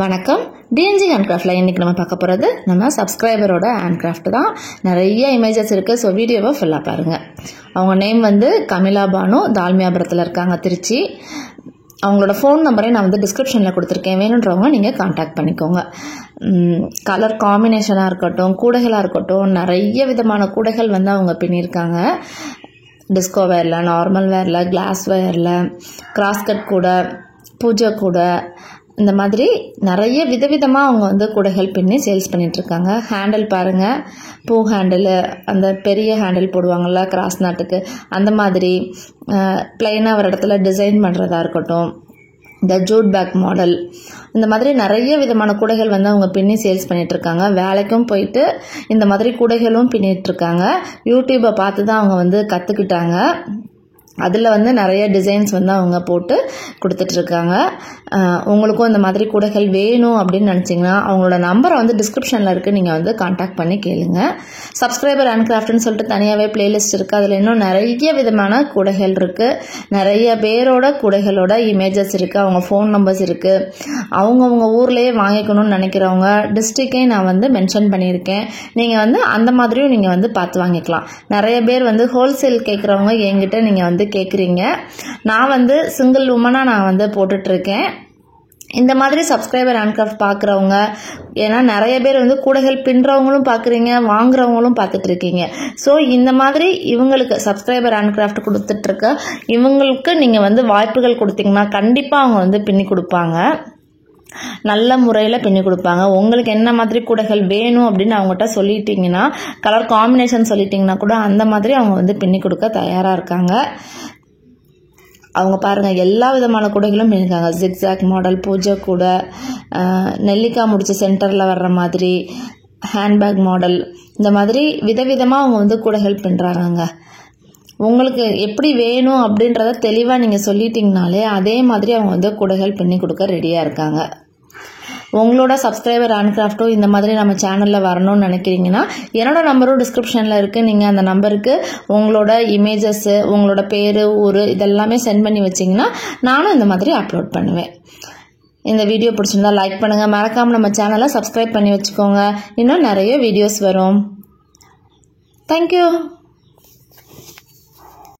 வணக்கம். DNG ஹேண்ட்கிராஃப்ட்ல இன்னைக்கு நம்ம பார்க்க போகிறது நம்ம சப்ஸ்கிரைபரோட ஹேண்ட்கிராஃப்ட் தான். நிறைய இமேஜஸ் இருக்குது. ஸோ வீடியோவை ஃபுல்லாக பாருங்கள். அவங்க நேம் வந்து கமிலா பானு, தால்மியாபுரத்தில் இருக்காங்க, திருச்சி. அவங்களோட ஃபோன் நம்பரை நான் வந்து டிஸ்கிரிப்ஷனில் கொடுத்துருக்கேன். வேணுன்றவங்க நீங்கள் காண்டாக்ட் பண்ணிக்கோங்க. கலர் காம்பினேஷனாக இருக்கட்டும், கூடைகளாக இருக்கட்டும், நிறைய விதமான கூடைகள் வந்து அவங்க பின்னியிருக்காங்க. டிஸ்கோ வேரில், நார்மல் வேரில், கிளாஸ் வேரில், கிராஸ்கட் கூடை, பூஜை கூடை, இந்த மாதிரி நிறைய விதவிதமாக அவங்க வந்து கூடைகள் பின்னி சேல்ஸ் பண்ணிகிட்ருக்காங்க. ஹேண்டில் பாருங்கள், பூ ஹேண்டில், அந்த பெரிய ஹேண்டில் போடுவாங்கள்ல கிராஸ் நாட்டுக்கு, அந்த மாதிரி பிளைனாக ஒரு இடத்துல டிசைன் பண்ணுறதா இருக்கட்டும், இந்த ஜூட் பேக் மாடல், இந்த மாதிரி நிறைய விதமான கூடைகள் வந்து அவங்க பின்னி சேல்ஸ் பண்ணிகிட்ருக்காங்க. வேலைக்கும் போயிட்டு இந்த மாதிரி கூடைகளும் பின்னிகிட்ருக்காங்க. யூடியூப்பை பார்த்து தான் அவங்க வந்து கற்றுக்கிட்டாங்க. அதில் வந்து நிறைய டிசைன்ஸ் வந்து அவங்க போட்டு கொடுத்துட்ருக்காங்க. உங்களுக்கும் இந்த மாதிரி கூடைகள் வேணும் அப்படின்னு நினச்சிங்கன்னா அவங்களோட நம்பரை வந்து டிஸ்கிரிப்ஷனில் இருக்குது, நீங்கள் வந்து காண்டாக்ட் பண்ணி கேளுங்க. சப்ஸ்கிரைபர் ஹேண்ட்கிராஃப்ட்னு சொல்லிட்டு தனியாகவே பிளேலிஸ்ட் இருக்குது. அதில் இன்னும் நிறைய விதமான கூடைகள் இருக்குது. நிறைய பேரோட கூடைகளோட இமேஜஸ் இருக்குது, அவங்க ஃபோன் நம்பர்ஸ் இருக்குது. அவங்கவுங்க ஊர்லேயே வாங்கிக்கணும்னு நினைக்கிறவங்க டிஸ்ட்ரிக்டே நான் வந்து மென்ஷன் பண்ணியிருக்கேன். நீங்கள் வந்து அந்த மாதிரியும் நீங்கள் வந்து பார்த்து வாங்கிக்கலாம். நிறைய பேர் வந்து ஹோல்சேல் கேட்குறவங்க என்கிட்ட நீங்கள் வந்து கேட்குறீங்க. நான் வந்து சிங்கிள் உமனாக நான் வந்து போட்டுட்ருக்கேன். இந்த மாதிரி சப்ஸ்கிரைபர் ஹேண்ட்கிராஃப்ட் பார்க்குறவங்க, ஏன்னா நிறைய பேர் வந்து கூடைகள் பின்னுறவங்களும் பார்க்குறீங்க, வாங்குறவங்களும் பார்த்துட்ருக்கீங்க. ஸோ இந்த மாதிரி இவங்களுக்கு சப்ஸ்கிரைபர் ஹேண்ட்கிராஃப்ட் கொடுத்துட்ருக்க இவங்களுக்கு நீங்கள் வந்து வாய்ப்புகள் கொடுத்தீங்கன்னா கண்டிப்பாக அவங்க வந்து பின்னி கொடுப்பாங்க. நல்ல முறையில் பின்னி கொடுப்பாங்க. உங்களுக்கு என்ன மாதிரி கூடைகள் வேணும் அப்படின்னு அவங்ககிட்ட சொல்லிட்டீங்கன்னா, கலர் காம்பினேஷன் சொல்லிட்டிங்கன்னா கூட அந்த மாதிரி அவங்க வந்து பின்னி கொடுக்க தயாராக இருக்காங்க. அவங்க பாருங்கள், எல்லா விதமான கூடைகளும் பின்னிருக்காங்க. ஜிக்ஸாக் மாடல், பூஜை கூடை, நெல்லிக்காய் முடிச்சு சென்டரில் வர்ற மாதிரி, ஹேண்ட்பேக் மாடல், இந்த மாதிரி விதவிதமாக அவங்க வந்து கூடைகள் பின்னுறாங்க. உங்களுக்கு எப்படி வேணும் அப்படின்றத தெளிவாக நீங்கள் சொல்லிட்டீங்கனாலே அதே மாதிரி அவங்க வந்து கூடைகள் பின்னி கொடுக்க ரெடியாக இருக்காங்க. உங்களோட சப்ஸ்கிரைபர் ஹேண்ட்கிராஃப்ட்டும் இந்த மாதிரி நம்ம சேனலில் வரணும்னு நினைக்கிறீங்கன்னா என்னோட நம்பரும் டிஸ்கிரிப்ஷனில் இருக்குது. நீங்கள் அந்த நம்பருக்கு உங்களோட இமேஜஸ்ஸு, உங்களோட பேர், ஊர் இதெல்லாமே சென்ட் பண்ணி வச்சிங்கன்னா நானும் இந்த மாதிரி அப்லோட் பண்ணுவேன். இந்த வீடியோ பிடிச்சிருந்தா லைக் பண்ணுங்கள். மறக்காமல் நம்ம சேனலை சப்ஸ்கிரைப் பண்ணி வச்சுக்கோங்க. இன்னும் நிறைய வீடியோஸ் வரும். தேங்க்யூ.